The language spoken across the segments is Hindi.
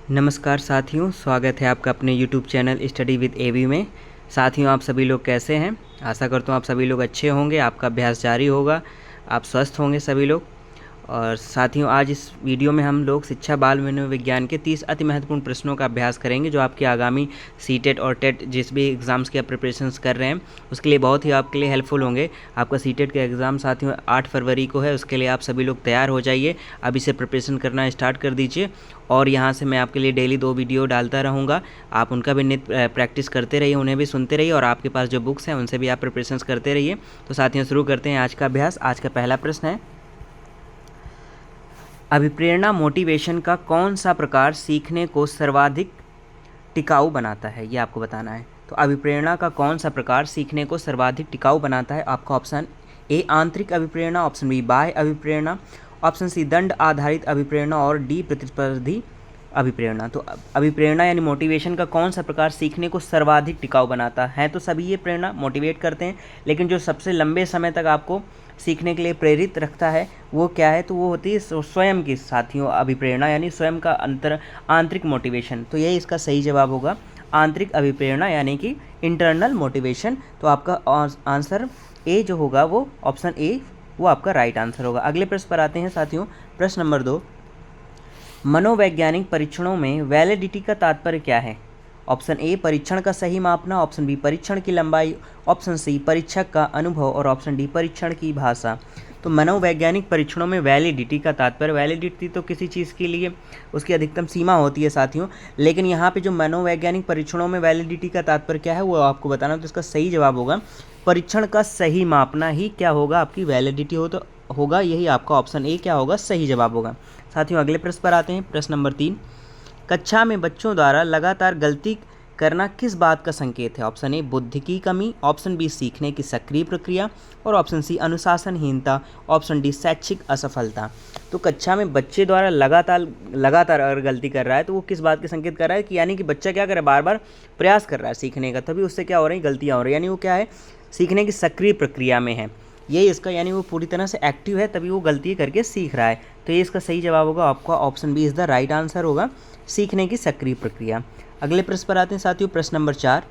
नमस्कार साथियों, स्वागत है आपका अपने YouTube चैनल स्टडी विद एवी में। साथियों, आप सभी लोग कैसे हैं? आशा करता हूँ आप सभी लोग अच्छे होंगे, आपका अभ्यास जारी होगा, आप स्वस्थ होंगे सभी लोग। और साथियों, आज इस वीडियो में हम लोग शिक्षा बाल मनोविज्ञान के 30 अति महत्वपूर्ण प्रश्नों का अभ्यास करेंगे, जो आपके आगामी सीटेट और टेट जिस भी एग्ज़ाम्स के आप प्रिपरेशंस कर रहे हैं उसके लिए बहुत ही आपके लिए हेल्पफुल होंगे। आपका सीटेट का एग्ज़ाम साथियों 8 फरवरी को है, उसके लिए आप सभी लोग तैयार हो जाइए, अभी से प्रिपरेशन करना स्टार्ट कर दीजिए। और यहाँ से मैं आपके लिए डेली 2 वीडियो डालता रहूँगा, आप उनका भी नित प्रैक्टिस करते रहिए, उन्हें भी सुनते रहिए और आपके पास जो बुक्स हैं उनसे भी आप प्रिपरेशंस करते रहिए। तो साथियों, शुरू करते हैं आज का अभ्यास। आज का पहला प्रश्न है, अभिप्रेरणा मोटिवेशन का कौन सा प्रकार सीखने को सर्वाधिक टिकाऊ बनाता है? ये आपको बताना है। तो अभिप्रेरणा का कौन सा प्रकार सीखने को सर्वाधिक टिकाऊ बनाता है? आपका ऑप्शन ए आंतरिक अभिप्रेरणा, ऑप्शन बी बाह्य अभिप्रेरणा, ऑप्शन सी दंड आधारित अभिप्रेरणा और डी प्रतिस्पर्धी अभिप्रेरणा। तो अभिप्रेरणा यानी मोटिवेशन का कौन सा प्रकार सीखने को सर्वाधिक टिकाऊ बनाता है? तो सभी ये प्रेरणा मोटिवेट करते हैं, लेकिन जो सबसे लंबे समय तक आपको सीखने के लिए प्रेरित रखता है वो क्या है? तो वो होती है स्वयं की साथियों अभिप्रेरणा, यानी स्वयं का आंतरिक मोटिवेशन। तो यही इसका सही जवाब होगा, आंतरिक अभिप्रेरणा यानी कि इंटरनल मोटिवेशन। तो आपका आंसर ए जो होगा वो ऑप्शन ए वो आपका राइट आंसर होगा। अगले प्रश्न पर आते हैं साथियों। प्रश्न नंबर 2, मनोवैज्ञानिक परीक्षणों में वैलिडिटी का तात्पर्य क्या है? ऑप्शन ए परीक्षण का सही मापना, ऑप्शन बी परीक्षण की लंबाई, ऑप्शन सी परीक्षक का अनुभव और ऑप्शन डी परीक्षण की भाषा। तो मनोवैज्ञानिक परीक्षणों में वैलिडिटी का तात्पर्य, वैलिडिटी तो किसी चीज़ के लिए उसकी अधिकतम सीमा होती है साथियों, लेकिन यहाँ पे जो मनोवैज्ञानिक परीक्षणों में वैलिडिटी का तात्पर्य क्या है वो आपको बताना। तो इसका सही जवाब होगा परीक्षण का सही मापना ही क्या होगा आपकी वैलिडिटी होगा। यही आपका ऑप्शन ए क्या होगा सही जवाब होगा। साथियों, अगले प्रश्न पर आते हैं। प्रश्न नंबर 3, कक्षा में बच्चों द्वारा लगातार गलती करना किस बात का संकेत है? ऑप्शन ए बुद्धि की कमी, ऑप्शन बी सीखने की सक्रिय प्रक्रिया और ऑप्शन सी अनुशासनहीनता, ऑप्शन डी शैक्षिक असफलता। तो कक्षा में बच्चे द्वारा लगातार अगर गलती कर रहा है तो वो किस बात के संकेत कर रहा है? कि यानी कि बच्चा क्या कर रहा है, बार बार प्रयास कर रहा है सीखने का, तभी उससे क्या हो रही गलतियाँ हो रही है, यानी वो क्या है सीखने की सक्रिय प्रक्रिया में है। यही इसका यानी वो पूरी तरह से एक्टिव है, तभी वो गलती करके सीख रहा है। तो ये इसका सही जवाब होगा, आपका option B is the right answer होगा, सीखने की सक्रिय प्रक्रिया। अगले प्रश्न पर आते हैं साथियों। प्रश्न नंबर 4,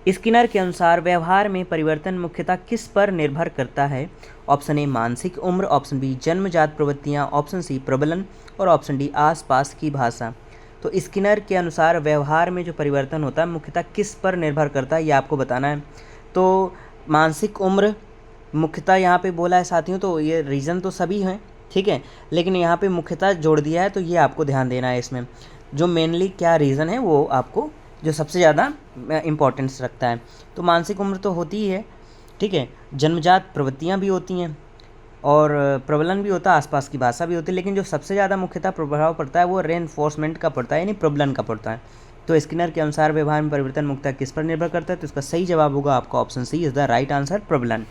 स्किनर के अनुसार व्यवहार में परिवर्तन मुख्यतः किस पर निर्भर करता है? ऑप्शन ए मानसिक उम्र, ऑप्शन बी जन्मजात प्रवृत्तियाँ, ऑप्शन सी प्रबलन और ऑप्शन डी आसपास की भाषा। तो स्किनर के अनुसार व्यवहार में जो परिवर्तन होता है मुख्यतः किस पर निर्भर करता है, ये आपको बताना है। तो मानसिक उम्र मुख्यतः यहाँ पे बोला है साथियों, तो ये रीज़न तो सभी हैं, ठीक है, लेकिन यहाँ पे मुख्यतः जोड़ दिया है, तो ये आपको ध्यान देना है। इसमें जो मेनली क्या रीज़न है वो आपको जो सबसे ज़्यादा इम्पोर्टेंस रखता है। तो मानसिक उम्र तो होती ही है, ठीक है, जन्मजात प्रवृत्तियाँ भी होती हैं और प्रबलन भी होता है, आसपास की भाषा भी होती है, लेकिन जो सबसे ज़्यादा मुख्यतः प्रभाव पड़ता है वो रेनफोर्समेंट का पड़ता है, यानी प्रबलन का पड़ता है। तो स्किनर के अनुसार व्यवहार में परिवर्तन मुख्यतः किस पर निर्भर करता है? तो इसका सही जवाब होगा आपका option C is the right answer, प्रबलन।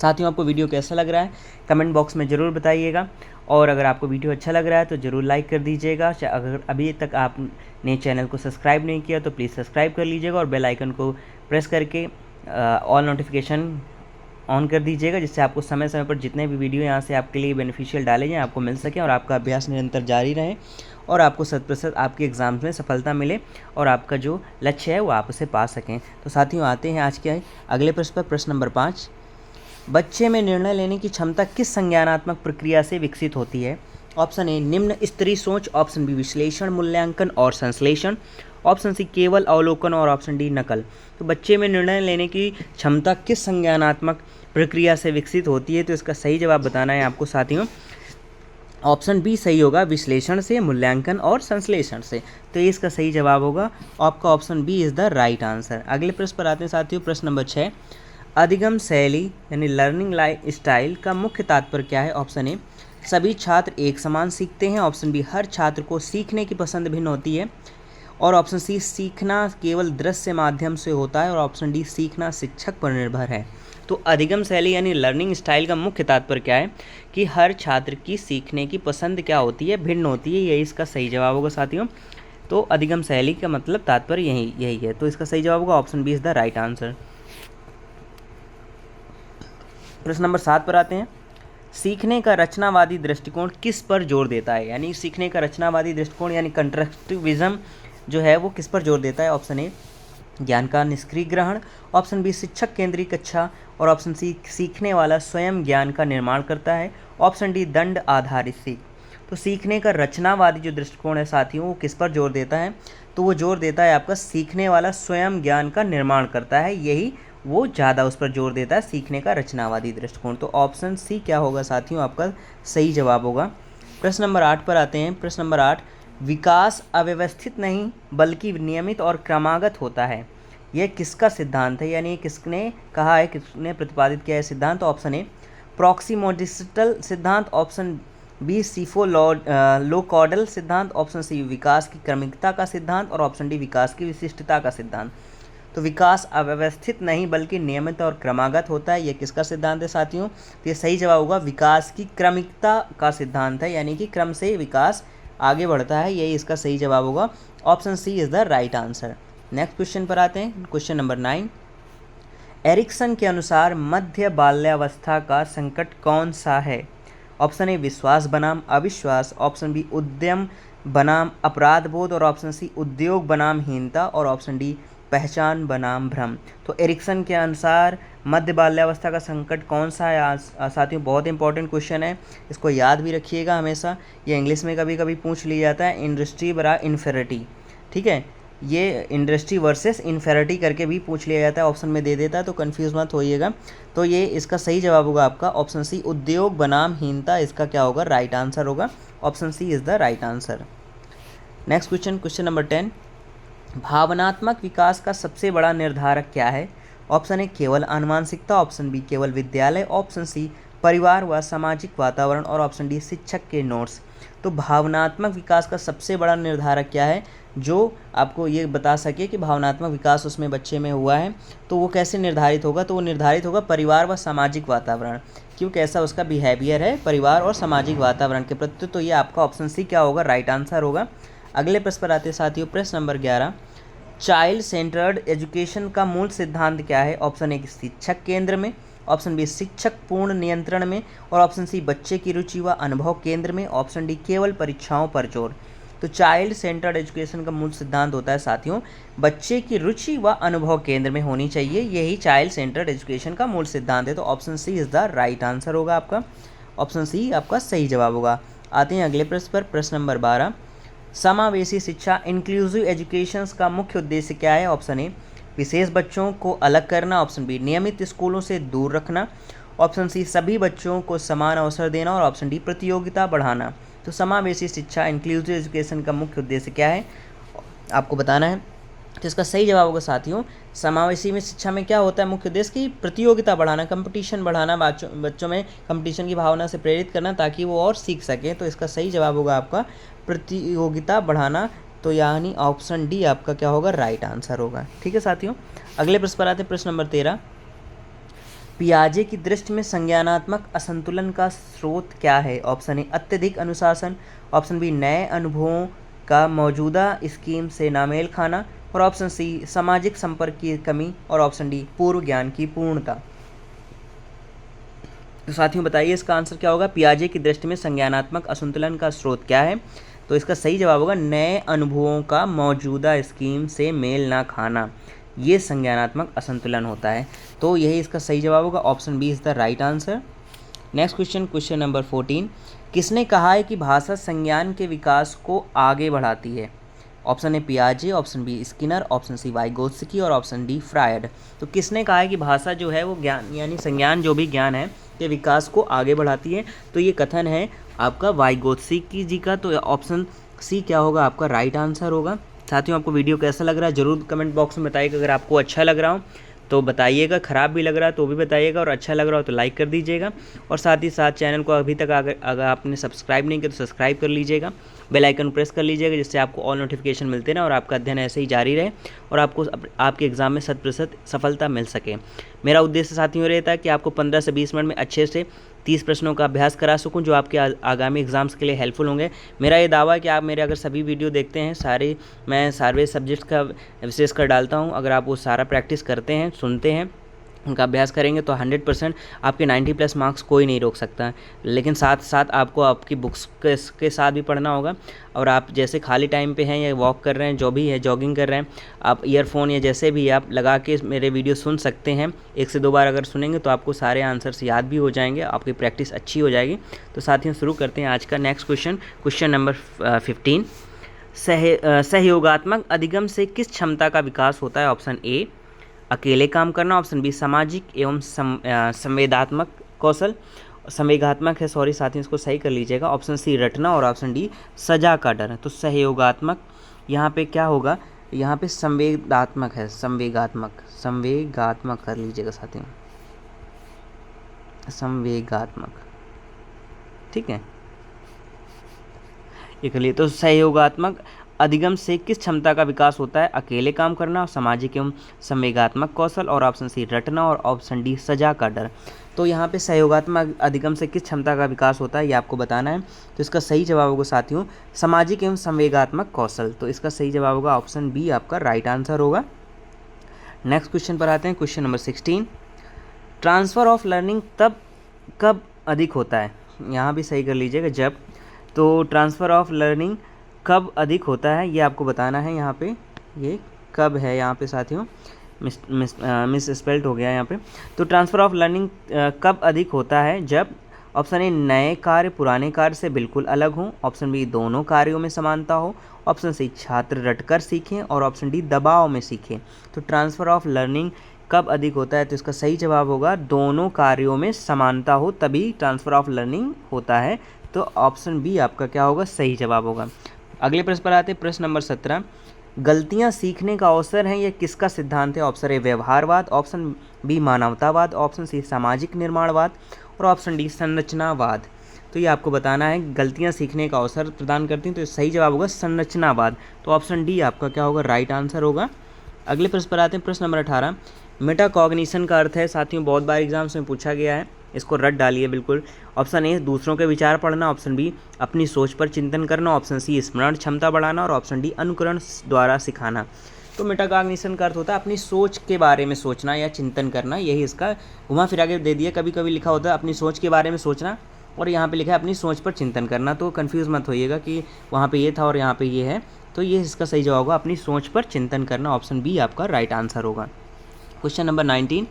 साथियों, आपको वीडियो कैसा लग रहा है कमेंट बॉक्स में ज़रूर बताइएगा, और अगर आपको वीडियो अच्छा लग रहा है तो ज़रूर लाइक कर दीजिएगा। अगर अभी तक आपने चैनल को सब्सक्राइब नहीं किया तो प्लीज़ सब्सक्राइब कर लीजिएगा और बेल आइकन को प्रेस करके ऑल नोटिफिकेशन ऑन कर दीजिएगा, जिससे आपको समय समय पर जितने भी वीडियो यहाँ से आपके लिए बेनिफिशियल डाले जाएँ आपको मिल सकें और आपका अभ्यास निरंतर जारी रहे और आपको 100% आपके एग्ज़ाम्स में सफलता मिले और आपका जो लक्ष्य है वो आप उसे पा सकें। तो साथियों, आते हैं आज के अगले प्रश्न पर। प्रश्न नंबर 5, बच्चे में निर्णय लेने की क्षमता किस संज्ञानात्मक प्रक्रिया से विकसित होती है? ऑप्शन ए निम्न स्तरीय सोच, ऑप्शन बी विश्लेषण मूल्यांकन और संश्लेषण, ऑप्शन सी केवल अवलोकन और ऑप्शन डी नकल। तो बच्चे में निर्णय लेने की क्षमता किस संज्ञानात्मक प्रक्रिया से विकसित होती है? तो इसका सही जवाब बताना है आपको साथियों, ऑप्शन बी सही होगा, विश्लेषण से, मूल्यांकन और संश्लेषण से। तो ये इसका सही जवाब होगा, आपका option B is the right answer. अगले प्रश्न पर आते हैं साथियों। प्रश्न नंबर 6, अधिगम शैली यानी लर्निंग स्टाइल का मुख्य तात्पर्य क्या है? ऑप्शन ए सभी छात्र एक समान सीखते हैं, ऑप्शन बी हर छात्र को सीखने की पसंद भिन्न होती है, और ऑप्शन सी सीखना केवल दृश्य माध्यम से होता है, और ऑप्शन डी सीखना शिक्षक पर निर्भर है। तो अधिगम शैली यानी लर्निंग स्टाइल का मुख्य तात्पर्य क्या है? कि हर छात्र की सीखने की पसंद क्या होती है, भिन्न होती है, यही इसका सही जवाब होगा साथियों। तो अधिगम शैली का मतलब तात्पर्य यही है, तो इसका सही जवाब होगा option B is the right answer. प्रश्न नंबर 7 पर आते हैं। सीखने का रचनावादी दृष्टिकोण किस पर जोर देता है, यानी सीखने का रचनावादी दृष्टिकोण यानी कंस्ट्रक्टिविज्म जो है वो किस पर जोर देता है। ऑप्शन ए ज्ञान का निष्क्रिय ग्रहण, ऑप्शन बी शिक्षक केंद्रीय कक्षा, और ऑप्शन सी सीखने वाला स्वयं ज्ञान का निर्माण करता है, ऑप्शन डी दंड आधारित सीख। तो सीखने का रचनावादी जो दृष्टिकोण है साथियों वो किस पर जोर देता है, तो वो जोर देता है आपका सीखने वाला स्वयं ज्ञान का निर्माण करता है, यही वो ज़्यादा उस पर जोर देता है सीखने का रचनावादी दृष्टिकोण। तो ऑप्शन सी क्या होगा साथियों आपका सही जवाब होगा। प्रश्न नंबर 8 पर आते हैं। प्रश्न नंबर 8, विकास अव्यवस्थित नहीं बल्कि नियमित और क्रमागत होता है, यह किसका सिद्धांत है, यानी किसने कहा है, किसने प्रतिपादित किया है सिद्धांत। तो ऑप्शन ए प्रॉक्सिमोडिस्टल सिद्धांत, ऑप्शन बी सीफो लोकॉडल सिद्धांत, ऑप्शन सी विकास की क्रमिकता का सिद्धांत, और ऑप्शन डी विकास की विशिष्टता का सिद्धांत। तो विकास अव्यवस्थित नहीं बल्कि नियमित और क्रमागत होता है, यह किसका सिद्धांत है साथियों। तो ये सही जवाब होगा विकास की क्रमिकता का सिद्धांत है, यानी कि क्रम से विकास आगे बढ़ता है, यही इसका सही जवाब होगा। Option C is the right answer. Next question पर आते हैं। क्वेश्चन नंबर 9, एरिक्सन के अनुसार मध्य बाल्यावस्था का संकट कौन सा है। ऑप्शन ए विश्वास बनाम अविश्वास, ऑप्शन बी उद्यम बनाम अपराध बोध, और ऑप्शन सी उद्योग बनाम हीनता, और ऑप्शन डी पहचान बनाम भ्रम। तो एरिक्सन के अनुसार मध्य बाल्यावस्था का संकट कौन सा है साथियों, बहुत इंपॉर्टेंट क्वेश्चन है, इसको याद भी रखिएगा हमेशा। ये इंग्लिश में कभी कभी पूछ लिया जाता है, इंडस्ट्री बरा इन्फेरिटी, ठीक है, ये इंडस्ट्री वर्सेस इन्फेरिटी करके भी पूछ लिया जाता है, ऑप्शन में दे देता है, तो कंफ्यूज मत होइएगा। तो ये इसका सही जवाब होगा आपका ऑप्शन सी उद्योग बनाम हीनता, इसका क्या होगा राइट आंसर होगा। Option C is the right answer. Next question, question number 10, भावनात्मक विकास का सबसे बड़ा निर्धारक क्या है। ऑप्शन ए केवल आनुवांशिकता, ऑप्शन बी केवल विद्यालय, ऑप्शन सी परिवार व सामाजिक वातावरण, और ऑप्शन डी शिक्षक के नोट्स। तो भावनात्मक विकास का सबसे बड़ा निर्धारक क्या है, जो आपको ये बता सके कि भावनात्मक विकास उसमें बच्चे में हुआ है, तो वो कैसे निर्धारित होगा, तो वो निर्धारित होगा परिवार व सामाजिक वातावरण, क्यों कैसा उसका बिहेवियर है परिवार और सामाजिक वातावरण के प्रति। तो ये आपका ऑप्शन सी क्या होगा राइट आंसर होगा। अगले प्रश्न पर आते हैं साथियों। प्रश्न नंबर 11, चाइल्ड सेंटर्ड एजुकेशन का मूल सिद्धांत क्या है। ऑप्शन ए शिक्षक केंद्र में, ऑप्शन बी शिक्षक पूर्ण नियंत्रण में, और ऑप्शन सी बच्चे की रुचि व अनुभव केंद्र में, ऑप्शन डी केवल परीक्षाओं पर जोर। तो चाइल्ड सेंटर्ड एजुकेशन का मूल सिद्धांत होता है साथियों बच्चे की रुचि व अनुभव केंद्र में होनी चाहिए, यही चाइल्ड सेंटर्ड एजुकेशन का मूल सिद्धांत है। तो option C is the right answer होगा आपका, ऑप्शन सी आपका सही जवाब होगा। आते हैं अगले प्रश्न पर। प्रश्न नंबर 12, समावेशी शिक्षा इंक्लूसिव एजुकेशन का मुख्य उद्देश्य क्या है। ऑप्शन ए विशेष बच्चों को अलग करना, ऑप्शन बी नियमित स्कूलों से दूर रखना, ऑप्शन सी सभी बच्चों को समान अवसर देना, और ऑप्शन डी प्रतियोगिता बढ़ाना। तो समावेशी शिक्षा इंक्लूसिव एजुकेशन का मुख्य उद्देश्य क्या है आपको बताना है। तो इसका सही जवाब होगा साथियों समावेशी में शिक्षा में क्या होता है मुख्य उद्देश्य की प्रतियोगिता बढ़ाना, कंपटीशन बढ़ाना, बच्चों में कंपटीशन की भावना से प्रेरित करना ताकि वो और सीख सकें। तो इसका सही जवाब होगा आपका प्रतियोगिता बढ़ाना, तो यानी ऑप्शन डी आपका क्या होगा राइट आंसर होगा। ठीक है साथियों, अगले प्रश्न पर आते हैं। प्रश्न नंबर 13, पियाजे की दृष्टि में संज्ञानात्मक असंतुलन का स्रोत क्या है। ऑप्शन ए अत्यधिक अनुशासन, ऑप्शन बी नए अनुभवों का मौजूदा स्कीम से नामेल खाना, और ऑप्शन सी सामाजिक संपर्क की कमी, और ऑप्शन डी पूर्व ज्ञान की पूर्णता। तो साथियों बताइए इसका आंसर क्या होगा। पियाजे की दृष्टि में संज्ञानात्मक असंतुलन का स्रोत क्या है, तो इसका सही जवाब होगा नए अनुभवों का मौजूदा स्कीम से मेल ना खाना, ये संज्ञानात्मक असंतुलन होता है। तो यही इसका सही जवाब होगा, option B is the right answer. Next question, question number 14, किसने कहा है कि भाषा संज्ञान के विकास को आगे बढ़ाती है। ऑप्शन ए पियाजे, option B Skinner, option C Vygotsky, और ऑप्शन डी फ्रायड। तो किसने कहा है कि भाषा जो है वो ज्ञान यानी संज्ञान जो भी ज्ञान है के विकास को आगे बढ़ाती है, तो ये कथन है आपका वाइगोत्स्की जी का। तो ऑप्शन सी क्या होगा आपका राइट आंसर होगा। साथियों आपको वीडियो कैसा लग रहा है ज़रूर कमेंट बॉक्स में बताइएगा। अगर आपको अच्छा लग रहा हो तो बताइएगा, ख़राब भी लग रहा है तो भी बताइएगा, और अच्छा लग रहा हो तो लाइक कर दीजिएगा, और साथ ही साथ चैनल को अभी तक अगर आपने सब्सक्राइब नहीं किया तो सब्सक्राइब कर लीजिएगा, बेल आइकन प्रेस कर लीजिएगा, जिससे आपको ऑल नोटिफिकेशन मिलते ना और आपका अध्ययन ऐसे ही जारी रहे और आपको आपके एग्ज़ाम में 100% सफलता मिल सके। मेरा उद्देश्य साथियों रहता है कि आपको 15 से 20 मिनट में अच्छे से 30 प्रश्नों का अभ्यास करा सकूं जो आपके आगामी एग्ज़ाम्स के लिए हेल्पफुल होंगे। मेरा ये दावा है कि आप मेरे अगर सभी वीडियो देखते हैं, मैं सारे सब्जेक्ट्स का विशेष कर डालता हूं, अगर आप वो सारा प्रैक्टिस करते हैं, सुनते हैं उनका अभ्यास करेंगे तो 100% आपके 90+ मार्क्स कोई नहीं रोक सकता है। लेकिन साथ साथ आपको आपकी बुक्स के साथ भी पढ़ना होगा। और आप जैसे खाली टाइम पे हैं या वॉक कर रहे हैं, जो भी है, जॉगिंग कर रहे हैं, आप ईयरफोन या जैसे भी आप लगा के मेरे वीडियो सुन सकते हैं। 1 से 2 बार अगर सुनेंगे तो आपको सारे आंसर्स याद भी हो जाएंगे, आपकी प्रैक्टिस अच्छी हो जाएगी। तो साथियों शुरू करते हैं आज का नेक्स्ट क्वेश्चन नंबर 15। सहयोगात्मक अधिगम से किस क्षमता का विकास होता है? ऑप्शन ए अकेले काम करना, ऑप्शन बी सामाजिक एवं संवेदात्मक कौशल, संवेगात्मक है, सॉरी साथियों इसको सही कर लीजिएगा, ऑप्शन सी रटना, और ऑप्शन डी सजा का डर। तो सहयोगात्मक यहाँ पे क्या होगा? यहाँ पे संवेदात्मक है, संवेगात्मक कर लीजिएगा साथियों, संवेगात्मक, ठीक है, ये कर लिए। तो सहयोगात्मक अधिगम से किस क्षमता का विकास होता है? अकेले काम करना, सामाजिक एवं संवेगात्मक कौशल, और ऑप्शन सी रटना, और ऑप्शन डी सजा का डर। तो यहाँ पे सहयोगात्मक अधिगम से किस क्षमता का विकास होता है ये आपको बताना है। तो इसका सही जवाब होगा साथियों सामाजिक एवं संवेगात्मक कौशल। तो इसका सही जवाब होगा ऑप्शन बी, आपका राइट आंसर होगा। नेक्स्ट क्वेश्चन पर आते हैं, question number 16। Transfer of learning तब कब अधिक होता है? यहाँ भी सही कर लीजिएगा, जब। तो ट्रांसफ़र ऑफ लर्निंग कब अधिक होता है ये आपको बताना है। यहाँ पे ये कब है, यहाँ पे साथियों मिस स्पेल्ड हो गया यहाँ पे। तो ट्रांसफ़र ऑफ लर्निंग कब अधिक होता है? जब ऑप्शन ए नए कार्य पुराने कार्य से बिल्कुल अलग हों, ऑप्शन बी दोनों कार्यों में समानता हो, ऑप्शन सी छात्र रटकर सीखें, और ऑप्शन डी दबाव में सीखें। तो ट्रांसफ़र ऑफ लर्निंग कब अधिक होता है? तो इसका सही जवाब होगा दोनों कार्यों में समानता हो तभी ट्रांसफ़र ऑफ लर्निंग होता है। तो ऑप्शन बी आपका क्या होगा? सही जवाब होगा। अगले प्रश्न पर आते हैं, प्रश्न नंबर 17। गलतियां सीखने का अवसर हैं, यह किसका सिद्धांत है? ऑप्शन ए व्यवहारवाद, ऑप्शन बी मानवतावाद, ऑप्शन सी सामाजिक निर्माणवाद, और ऑप्शन डी संरचनावाद। तो ये आपको बताना है गलतियां सीखने का अवसर प्रदान करती हैं। तो सही जवाब होगा संरचनावाद। तो ऑप्शन डी आपका क्या होगा? राइट आंसर होगा। अगले प्रश्न पर आते हैं, प्रश्न नंबर 18। मेटाकॉग्निशन का अर्थ है साथियों, बहुत बार एग्जाम्स में पूछा गया है, इसको रट डालिए बिल्कुल। ऑप्शन ए दूसरों के विचार पढ़ना, ऑप्शन बी अपनी सोच पर चिंतन करना, ऑप्शन सी स्मरण क्षमता बढ़ाना, और ऑप्शन डी अनुकरण द्वारा सिखाना। तो मेटाकॉग्निशन का अर्थ होता है अपनी सोच के बारे में सोचना या चिंतन करना, यही इसका घुमा फिरा के दे दिया। कभी कभी लिखा होता है अपनी सोच के बारे में सोचना, और यहाँ पे लिखा है अपनी सोच पर चिंतन करना। तो कन्फ्यूज़ मत होइएगा कि वहाँ पे ये था और यहाँ पे ये है। तो ये इसका सही जवाब होगा अपनी सोच पर चिंतन करना, ऑप्शन बी आपका राइट आंसर होगा। Question number 19।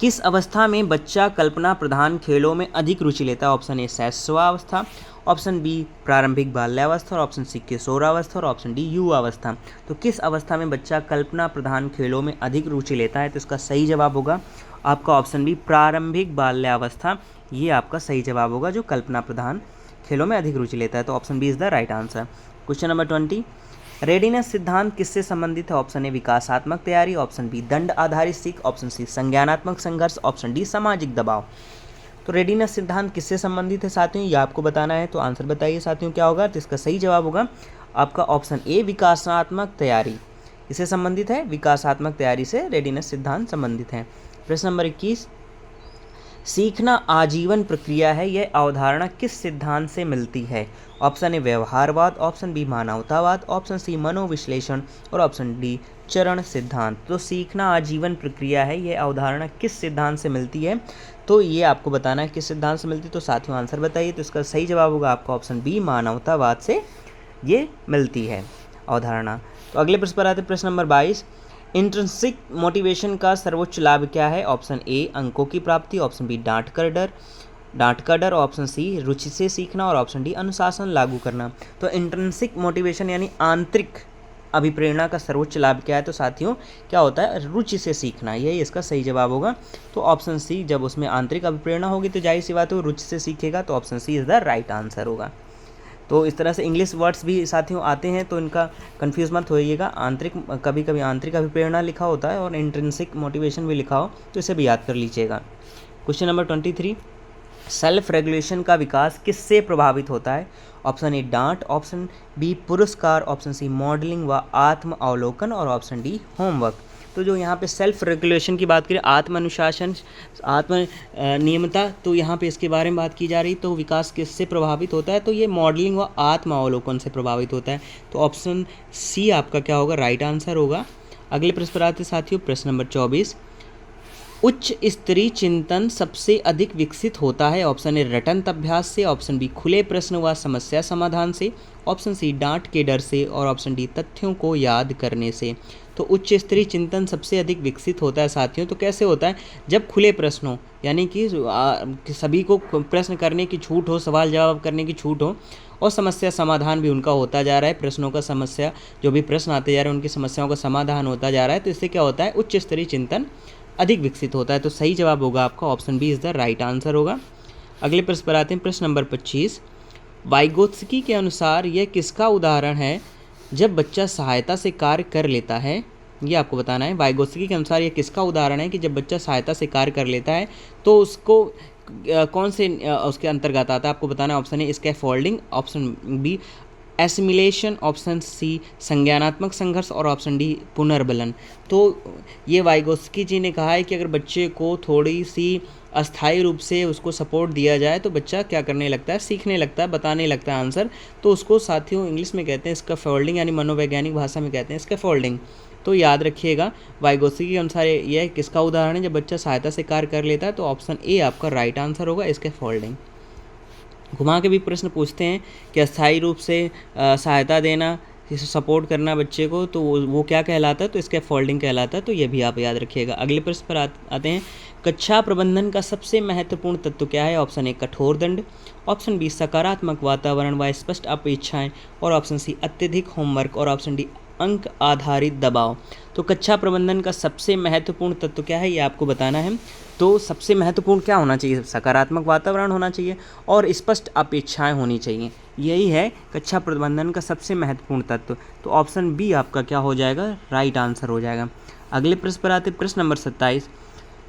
किस अवस्था में बच्चा कल्पना प्रधान खेलों में अधिक रुचि लेता है? ऑप्शन ए शैशवावस्था, ऑप्शन बी प्रारंभिक बाल्यावस्था, और ऑप्शन सी किशोरावस्था, और ऑप्शन डी युवावस्था। तो किस अवस्था में बच्चा कल्पना प्रधान खेलों में अधिक रुचि लेता है? तो इसका सही जवाब होगा आपका ऑप्शन बी प्रारंभिक बाल्यावस्था। ये आपका सही जवाब होगा, जो कल्पना प्रधान खेलों में अधिक रुचि लेता है। तो option B is the right answer. Question number 20। Readiness सिद्धांत किससे संबंधित है? ऑप्शन ए विकासात्मक तैयारी, ऑप्शन बी दंड आधारित सीख, ऑप्शन सी संज्ञानात्मक संघर्ष, ऑप्शन डी सामाजिक दबाव। तो रेडीनेस सिद्धांत किससे संबंधित है साथियों, ये आपको बताना है। तो आंसर बताइए साथियों क्या होगा? तो इसका सही जवाब होगा आपका ऑप्शन ए विकासात्मक तैयारी। इससे संबंधित है, विकासात्मक तैयारी से रेडीनेस सिद्धांत संबंधित है। प्रश्न नंबर 21। सीखना आजीवन प्रक्रिया है, यह अवधारणा किस सिद्धांत से मिलती है? ऑप्शन ए व्यवहारवाद, ऑप्शन बी मानवतावाद, ऑप्शन सी मनोविश्लेषण, और ऑप्शन डी चरण सिद्धांत। तो सीखना आजीवन प्रक्रिया है, यह अवधारणा किस सिद्धांत से मिलती है? तो ये आपको बताना है किस सिद्धांत से मिलती है। तो साथियों आंसर बताइए। तो इसका सही जवाब होगा आपका ऑप्शन बी मानवतावाद से ये मिलती है अवधारणा। तो अगले प्रश्न पर आते हैं, प्रश्न नंबर 22। इंट्रिंसिक मोटिवेशन का सर्वोच्च लाभ क्या है? ऑप्शन ए अंकों की प्राप्ति, ऑप्शन बी डांट का डर, ऑप्शन सी रुचि से सीखना, और ऑप्शन डी अनुशासन लागू करना। तो इंट्रिंसिक मोटिवेशन यानी आंतरिक अभिप्रेरणा का सर्वोच्च लाभ क्या है? तो साथियों क्या होता है? रुचि से सीखना, यही इसका सही जवाब होगा। तो ऑप्शन सी, जब उसमें आंतरिक अभिप्रेरणा होगी तो जाहिर सी बात है रुचि से सीखेगा। तो option C is the right answer होगा। तो इस तरह से इंग्लिश वर्ड्स भी साथियों आते हैं, तो इनका कंफ्यूज मत होइएगा। आंतरिक, कभी कभी आंतरिक अभिप्रेरणा लिखा होता है और इंट्रिंसिक मोटिवेशन भी लिखा हो, तो इसे भी याद कर लीजिएगा। Question number 23। सेल्फ रेगुलेशन का विकास किससे प्रभावित होता है? ऑप्शन ए डांट, ऑप्शन बी पुरस्कार, ऑप्शन सी मॉडलिंग व आत्म अवलोकन, और ऑप्शन डी होमवर्क। तो जो यहाँ पे सेल्फ रेगुलेशन की बात करें, आत्म अनुशासन, आत्म नियमता, तो यहाँ पे इसके बारे में बात की जा रही। तो विकास किससे प्रभावित होता है? तो ये मॉडलिंग व आत्म अवलोकन से प्रभावित होता है। तो ऑप्शन सी आपका क्या होगा? राइट आंसर होगा। अगले प्रश्न पर आते साथियों, प्रश्न नंबर 24। उच्च स्तरीय चिंतन सबसे अधिक विकसित होता है। ऑप्शन ए रटंत अभ्यास से, ऑप्शन बी खुले प्रश्न व समस्या समाधान से, ऑप्शन सी डांट के डर से और ऑप्शन डी तथ्यों को याद करने से। तो उच्च स्तरीय चिंतन सबसे अधिक विकसित होता है साथियों। तो कैसे होता है? जब खुले प्रश्न हो, यानी कि सभी को प्रश्न करने की छूट हो, सवाल जवाब करने की छूट हो, और समस्या समाधान भी उनका होता जा रहा है। प्रश्नों का समस्या, जो भी प्रश्न आते जा रहे हैं उनकी समस्याओं का समाधान होता जा रहा है। तो इससे क्या होता है? उच्च स्तरीय चिंतन अधिक विकसित होता है। तो सही जवाब होगा आपका option B is the right answer होगा। अगले प्रश्न पर आते हैं, प्रश्न नंबर 25। वाइगोत्स्की के अनुसार यह किसका उदाहरण है जब बच्चा सहायता से कार्य कर लेता है? ये आपको बताना है। वाइगोत्स्की के अनुसार यह किसका उदाहरण है कि जब बच्चा सहायता से कार्य कर लेता है तो उसको कौन से उसके अंतर्गत आता है? आपको बताना है। Option A scaffolding, option B assimilation, option C संज्ञानात्मक संघर्ष और ऑप्शन डी पुनर्बलन। तो ये वाइगोत्स्की जी ने कहा है कि अगर बच्चे को थोड़ी सी अस्थायी रूप से उसको सपोर्ट दिया जाए तो बच्चा क्या करने लगता है? सीखने लगता है, बताने लगता है आंसर। तो उसको साथियों इंग्लिश में कहते हैं स्कैफोल्डिंग, यानी मनोवैज्ञानिक भाषा में कहते हैं स्कैफोल्डिंग। तो याद रखिएगा, वाइगोत्स्की के अनुसार यह किसका उदाहरण है जब बच्चा सहायता से कार्य कर लेता है? तो ऑप्शन ए आपका राइट आंसर होगा, स्कैफोल्डिंग। घुमा के भी प्रश्न पूछते हैं कि अस्थायी रूप से सहायता देना, सपोर्ट करना बच्चे को, तो वो क्या कहलाता है? तो स्कैफोल्डिंग कहलाता है। तो ये भी आप याद रखिएगा। अगले प्रश्न पर आते हैं, कक्षा प्रबंधन का सबसे महत्वपूर्ण तत्व क्या है? ऑप्शन ए कठोर दंड, ऑप्शन बी सकारात्मक वातावरण व स्पष्ट अपेक्षाएं, और ऑप्शन सी अत्यधिक होमवर्क, और ऑप्शन डी अंक आधारित दबाव। तो कक्षा प्रबंधन का सबसे महत्वपूर्ण तत्व क्या है, ये आपको बताना है। तो सबसे महत्वपूर्ण क्या होना चाहिए? सकारात्मक वातावरण होना चाहिए और स्पष्ट अपेक्षाएं होनी चाहिए। यही है कक्षा प्रबंधन का सबसे महत्वपूर्ण तत्व। तो ऑप्शन बी आपका क्या हो जाएगा? राइट आंसर हो जाएगा। अगले प्रश्न पर आते, प्रश्न नंबर 27।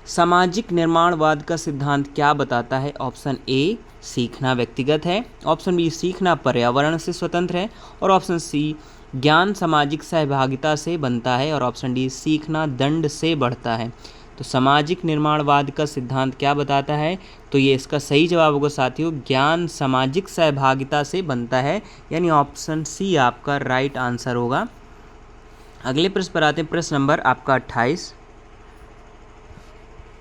सामाजिक निर्माणवाद का सिद्धांत क्या बताता है? ऑप्शन ए सीखना व्यक्तिगत है, ऑप्शन बी सीखना पर्यावरण से स्वतंत्र है, और ऑप्शन सी ज्ञान सामाजिक सहभागिता से बनता है, और ऑप्शन डी सीखना दंड से बढ़ता है। तो सामाजिक निर्माणवाद का सिद्धांत क्या बताता है? तो ये इसका सही जवाब होगा साथियों, ज्ञान सामाजिक सहभागिता से बनता है, यानी ऑप्शन सी आपका राइट आंसर होगा। अगले प्रश्न पर आते हैं, प्रश्न नंबर आपका 28।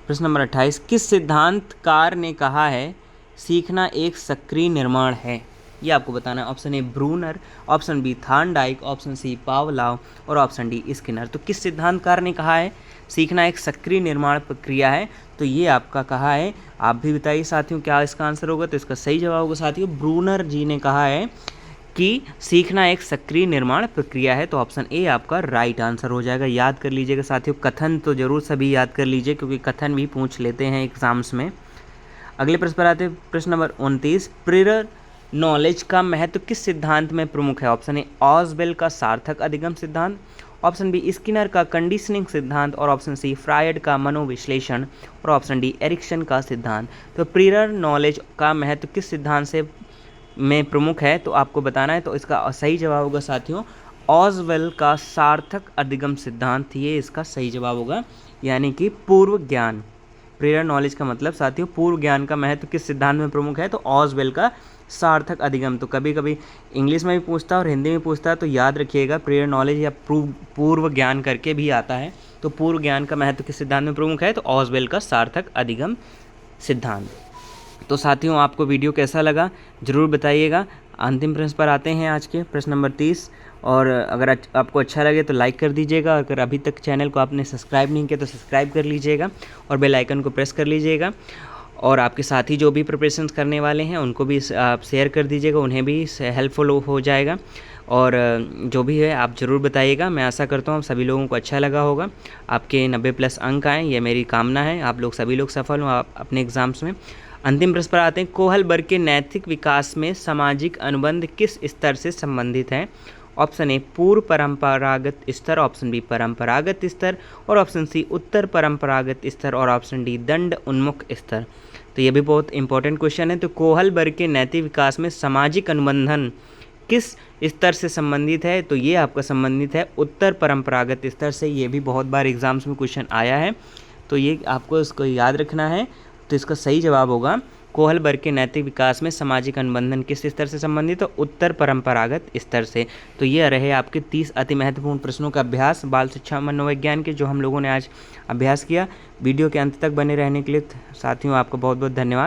प्रश्न नंबर 28, किस सिद्धांतकार ने कहा है सीखना एक सक्रिय निर्माण है? ये आपको बताना है। Option A Bruner, option B Thorndike, option C Pavlov, और ऑप्शन डी स्किनर। तो किस सिद्धांतकार ने कहा है सीखना एक सक्रिय निर्माण प्रक्रिया है? तो ये आपका कहा है। आप भी बताइए साथियों क्या इसका आंसर होगा? तो इसका सही जवाब होगा साथियों, ब्रूनर जी ने कहा है कि सीखना एक सक्रिय निर्माण प्रक्रिया है। तो ऑप्शन ए आपका राइट आंसर हो जाएगा। याद कर लीजिएगा साथियों, कथन तो जरूर सभी याद कर लीजिए क्योंकि कथन भी पूछ लेते हैं एग्जाम्स में। अगले प्रश्न पर आते हैं, प्रश्न नंबर 29। प्रियर नॉलेज का महत्व किस सिद्धांत में प्रमुख है? ऑप्शन ए ऑसवेल का सार्थक अधिगम सिद्धांत, ऑप्शन बी स्किनर का कंडीशनिंग सिद्धांत, और ऑप्शन सी फ्रायड का मनोविश्लेषण, और ऑप्शन डी एरिक्सन का सिद्धांत। तो प्रियर नॉलेज का महत्व किस सिद्धांत से में प्रमुख है? तो आपको बताना है। तो इसका सही जवाब होगा साथियों, ऑसवेल का सार्थक अधिगम सिद्धांत। ये इसका सही जवाब होगा, यानी कि पूर्व ज्ञान। प्रियर नॉलेज का मतलब साथियों पूर्व ज्ञान का महत्व किस सिद्धांत में प्रमुख है? तो ऑसवेल का सार्थक अधिगम। तो कभी कभी इंग्लिश में भी पूछता है और हिंदी में पूछता है, तो याद रखिएगा प्रियर नॉलेज या पूर्व ज्ञान करके भी आता है। तो पूर्व ज्ञान का महत्व किस सिद्धांत में प्रमुख है? तो ऑसवेल का सार्थक अधिगम सिद्धांत। तो साथियों आपको वीडियो कैसा लगा ज़रूर बताइएगा। अंतिम प्रश्न पर आते हैं आज के, प्रश्न नंबर 30। और अगर आपको अच्छा लगे तो लाइक कर दीजिएगा, और अगर अभी तक चैनल को आपने सब्सक्राइब नहीं किया तो सब्सक्राइब कर लीजिएगा और बेल आइकन को प्रेस कर लीजिएगा। और आपके साथी जो भी प्रिपरेशंस करने वाले हैं उनको भी आप शेयर कर दीजिएगा, उन्हें भी हेल्पफुल हो जाएगा। और जो भी है आप ज़रूर बताइएगा। मैं आशा करता हूँ सभी लोगों को अच्छा लगा होगा। आपके 90+ अंक आएँ, ये मेरी कामना है। आप लोग सभी लोग सफल हों अपने एग्ज़ाम्स में। अंतिम प्रश्न पर आते हैं, कोहलबर्ग के नैतिक विकास में सामाजिक अनुबंध किस स्तर से संबंधित है? ऑप्शन ए पूर्व परंपरागत स्तर, ऑप्शन बी परंपरागत स्तर, और ऑप्शन सी उत्तर परंपरागत स्तर, और ऑप्शन डी दंड उन्मुख स्तर। तो ये भी बहुत इंपॉर्टेंट क्वेश्चन है। तो कोहलबर्ग के नैतिक विकास में सामाजिक अनुबंधन किस स्तर से संबंधित है? तो ये आपका संबंधित है उत्तर परंपरागत स्तर से। ये भी बहुत बार एग्जाम्स में क्वेश्चन आया है, तो ये आपको इसको याद रखना है। तो इसका सही जवाब होगा कोहल वर्ग के नैतिक विकास में सामाजिक अनुबंधन किस स्तर से संबंधित है? उत्तर परंपरागत स्तर से। तो ये रहे आपके 30 अति महत्वपूर्ण प्रश्नों का अभ्यास बाल शिक्षा मनोविज्ञान के, जो हम लोगों ने आज अभ्यास किया। वीडियो के अंत तक बने रहने के लिए साथियों आपका बहुत बहुत धन्यवाद।